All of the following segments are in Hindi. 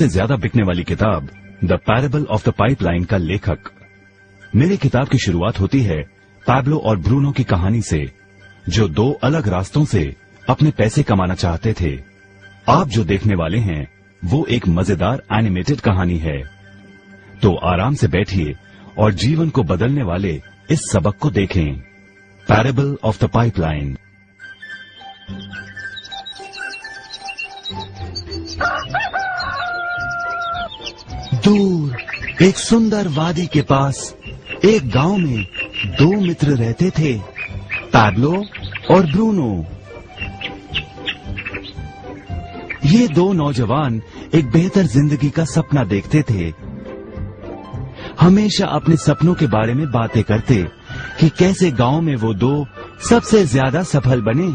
से ज्यादा बिकने वाली किताब the parable of the pipeline का लेखक। मेरी किताब की शुरुआत होती है पैब्लो और ब्रूनो की कहानी से, जो दो अलग रास्तों से अपने पैसे कमाना चाहते थे। आप जो देखने वाले हैं वो एक मजेदार एनिमेटेड कहानी है। तो आराम से बैठिए और जीवन को बदलने वाले इस सबक को देखें, पैरेबल ऑफ द पाइपलाइन। दूर एक सुंदर वादी के पास एक गांव में दो मित्र रहते थे, पैब्लो और ब्रूनो। ये दो नौजवान एक बेहतर जिंदगी का सपना देखते थे। हमेशा अपने सपनों के बारे में बातें करते कि कैसे गांव में वो दो सबसे ज्यादा सफल बने।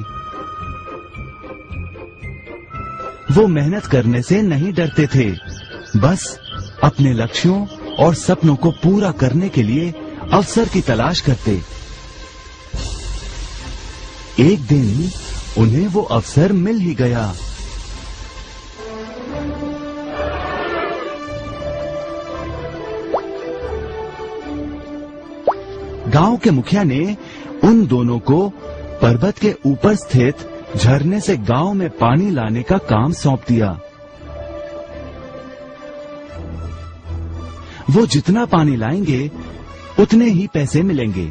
वो मेहनत करने से नहीं डरते थे, बस अपने लक्ष्यों और सपनों को पूरा करने के लिए अवसर की तलाश करते। एक दिन उन्हें वो अवसर मिल ही गया। गांव के मुखिया ने उन दोनों को पर्वत के ऊपर स्थित झरने से गांव में पानी लाने का काम सौंप दिया। वो जितना पानी लाएंगे उतने ही पैसे मिलेंगे।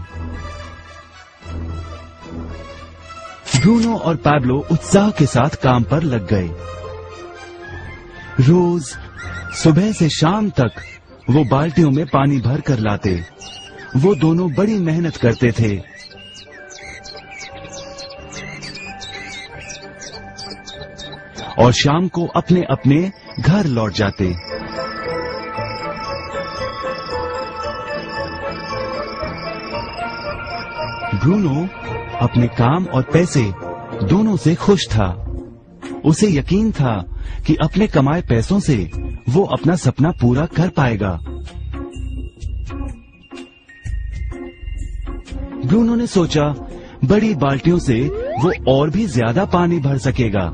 ब्रूनो और पैब्लो उत्साह के साथ काम पर लग गए। रोज सुबह से शाम तक वो बाल्टियों में पानी भर कर लाते। वो दोनों बड़ी मेहनत करते थे। और शाम को अपने अपने घर लौट जाते। ब्रूनो अपने काम और पैसे दोनों से खुश था। उसे यकीन था कि अपने कमाए पैसों से वो अपना सपना पूरा कर पाएगा। ब्रूनो ने सोचा बड़ी बाल्टियों से वो और भी ज्यादा पानी भर सकेगा।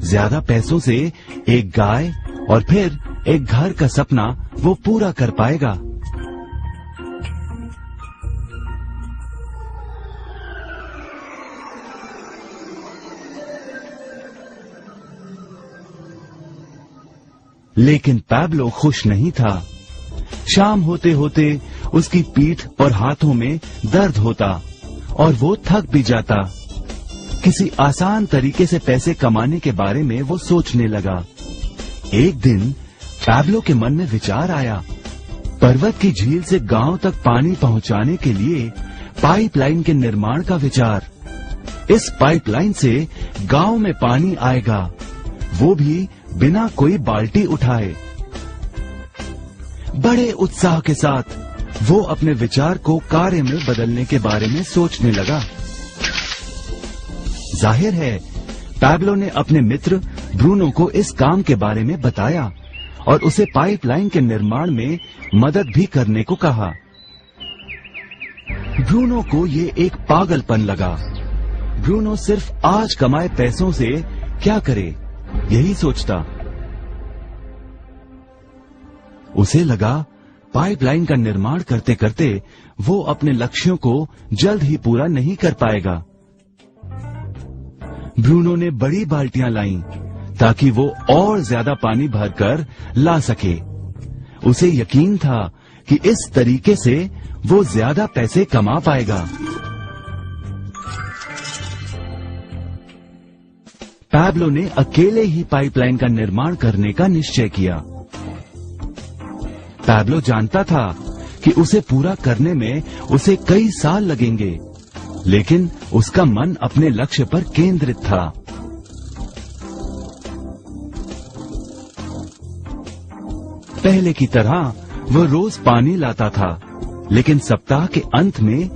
ज्यादा पैसों से एक गाय और फिर एक घर का सपना वो पूरा कर पाएगा। लेकिन पैब्लो खुश नहीं था। शाम होते होते उसकी पीठ और हाथों में दर्द होता और वो थक भी जाता। किसी आसान तरीके से पैसे कमाने के बारे में वो सोचने लगा। एक दिन पैब्लो के मन में विचार आया, पर्वत की झील से गांव तक पानी पहुंचाने के लिए पाइपलाइन के निर्माण का विचार। इस पाइपलाइन से गांव में पानी आएगा, वो भी बिना कोई बाल्टी उठाए। बड़े उत्साह के साथ वो अपने विचार को कार्य में बदलने के बारे में सोचने लगा। जाहिर है पैब्लो ने अपने मित्र ब्रूनो को इस काम के बारे में बताया और उसे पाइपलाइन के निर्माण में मदद भी करने को कहा। ब्रूनो को ये एक पागलपन लगा। ब्रूनो सिर्फ आज कमाए पैसों से क्या करे, यही सोचता। उसे लगा पाइपलाइन का निर्माण करते करते वो अपने लक्ष्यों को जल्द ही पूरा नहीं कर पाएगा। ब्रूनो ने बड़ी बाल्टियां लाईं ताकि वो और ज्यादा पानी भरकर ला सके। उसे यकीन था कि इस तरीके से वो ज्यादा पैसे कमा पाएगा। पैब्लो ने अकेले ही पाइपलाइन का निर्माण करने का निश्चय किया। पैब्लो जानता था कि उसे पूरा करने में उसे कई साल लगेंगे, लेकिन उसका मन अपने लक्ष्य पर केंद्रित था। पहले की तरह वो रोज पानी लाता था, लेकिन सप्ताह के अंत में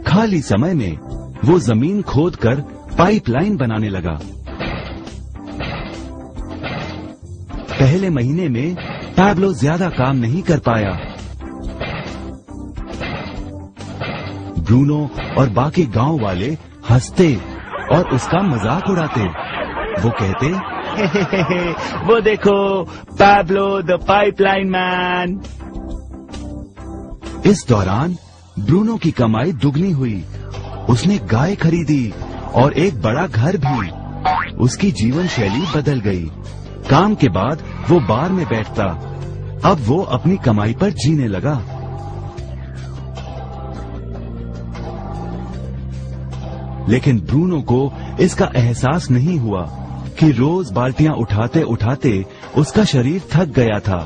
खाली समय में वो जमीन खोदकर पाइपलाइन बनाने लगा। पहले महीने में पैब्लो ज्यादा काम नहीं कर पाया। ब्रूनो और बाकी गांव वाले हंसते और उसका मजाक उड़ाते। वो कहते, वो देखो पैब्लो द पाइपलाइन मैन। इस दौरान ब्रूनो की कमाई दुगनी हुई। उसने गाय खरीदी और एक बड़ा घर भी। उसकी जीवन शैली बदल गई। काम के बाद वो बार में बैठता। अब वो अपनी कमाई पर जीने लगा। लेकिन ब्रूनो को इसका एहसास नहीं हुआ कि रोज बाल्टियां उठाते उठाते उसका शरीर थक गया था।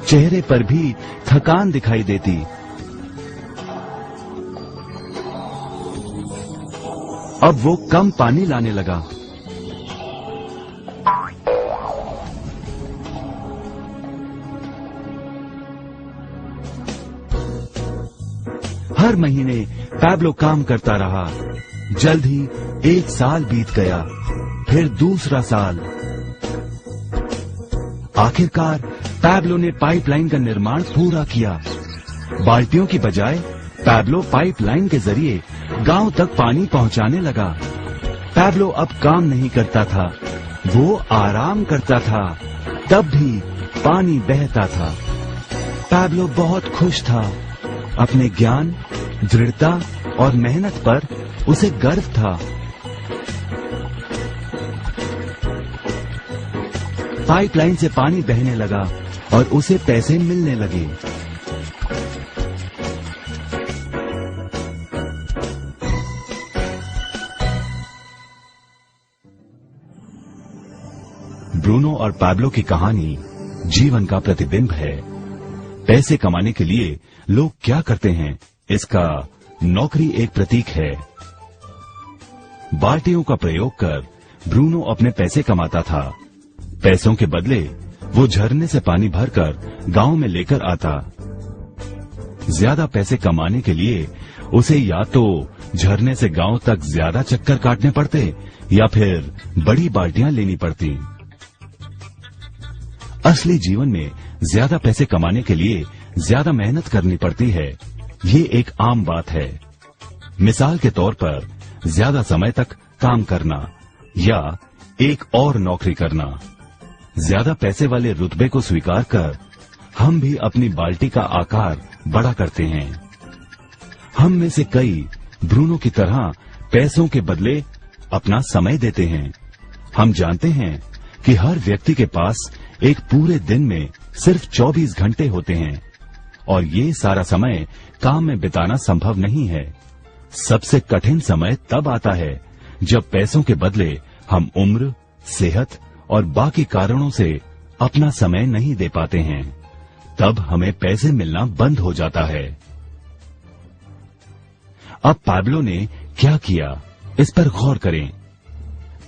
चेहरे पर भी थकान दिखाई देती। अब वो कम पानी लाने लगा। हर महीने पैब्लो काम करता रहा। जल्द ही 1 साल बीत गया, फिर दूसरा साल। आखिरकार पैब्लो ने पाइपलाइन का निर्माण पूरा किया। बाल्टियों की बजाय पैब्लो पाइपलाइन के जरिए गांव तक पानी पहुंचाने लगा। पैब्लो अब काम नहीं करता था, वो आराम करता था। तब भी पानी बहता था। पैब्लो बहुत खुश था। अपने ज्ञान, दृढ़ता और मेहनत पर उसे गर्व था। पाइपलाइन से पानी बहने लगा और उसे पैसे मिलने लगे। ब्रूनो और पैब्लो की कहानी जीवन का प्रतिबिंब है। पैसे कमाने के लिए लोग क्या करते हैं, इसका नौकरी एक प्रतीक है। बाल्टियों का प्रयोग कर ब्रूनो अपने पैसे कमाता था। पैसों के बदले वो झरने से पानी भरकर गांव में लेकर आता। ज्यादा पैसे कमाने के लिए उसे या तो झरने से गांव तक ज्यादा चक्कर काटने पड़ते या फिर बड़ी बाल्टियां लेनी पड़ती। असली जीवन में ज्यादा पैसे कमाने के लिए ज्यादा मेहनत करनी पड़ती है। ये एक आम बात है। मिसाल के तौर पर ज्यादा समय तक काम करना या एक और नौकरी करना। ज्यादा पैसे वाले रुतबे को स्वीकार कर हम भी अपनी बाल्टी का आकार बड़ा करते हैं। हम में से कई ब्रूनो की तरह पैसों के बदले अपना समय देते हैं। हम जानते हैं कि हर व्यक्ति के पास एक पूरे दिन में सिर्फ 24 घंटे होते हैं और ये सारा समय काम में बिताना संभव नहीं है। सबसे कठिन समय तब आता है जब पैसों के बदले हम उम्र, सेहत और बाकी कारणों से अपना समय नहीं दे पाते हैं। तब हमें पैसे मिलना बंद हो जाता है। अब पैब्लो ने क्या किया, इस पर गौर करें।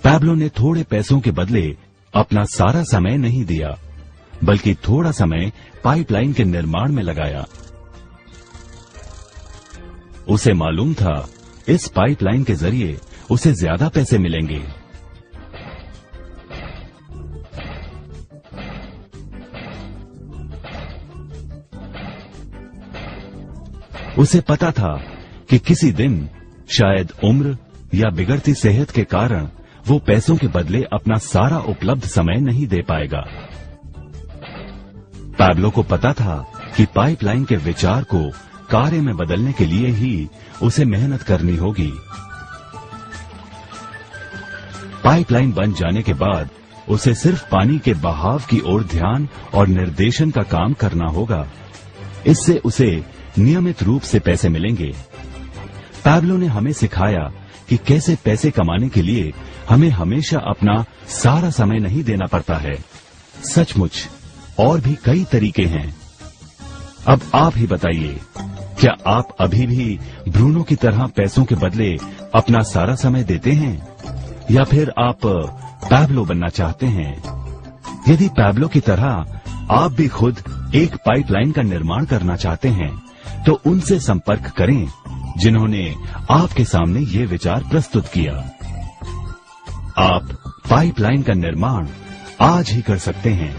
पैब्लो ने थोड़े पैसों के बदले अपना सारा समय नहीं दिया, बल्कि थोड़ा समय पाइपलाइन के निर्माण में लगाया। उसे मालूम था इस पाइपलाइन के जरिए उसे ज्यादा पैसे मिलेंगे। उसे पता था कि किसी दिन शायद उम्र या बिगड़ती सेहत के कारण वो पैसों के बदले अपना सारा उपलब्ध समय नहीं दे पाएगा। पैब्लो को पता था कि पाइपलाइन के विचार को कार्य में बदलने के लिए ही उसे मेहनत करनी होगी। पाइपलाइन बन जाने के बाद उसे सिर्फ पानी के बहाव की ओर ध्यान और निर्देशन का काम करना होगा। इससे उसे नियमित रूप से पैसे मिलेंगे। पैब्लो ने हमें सिखाया कि कैसे पैसे कमाने के लिए हमें हमेशा अपना सारा समय नहीं देना पड़ता है। सचमुच और भी कई तरीके हैं। अब आप ही बताइए, क्या आप अभी भी ब्रूनो की तरह पैसों के बदले अपना सारा समय देते हैं या फिर आप पैब्लो बनना चाहते हैं? यदि पैब्लो की तरह आप भी खुद एक पाइपलाइन का निर्माण करना चाहते हैं तो उनसे संपर्क करें जिन्होंने आपके सामने ये विचार प्रस्तुत किया। आप पाइपलाइन का निर्माण आज ही कर सकते हैं।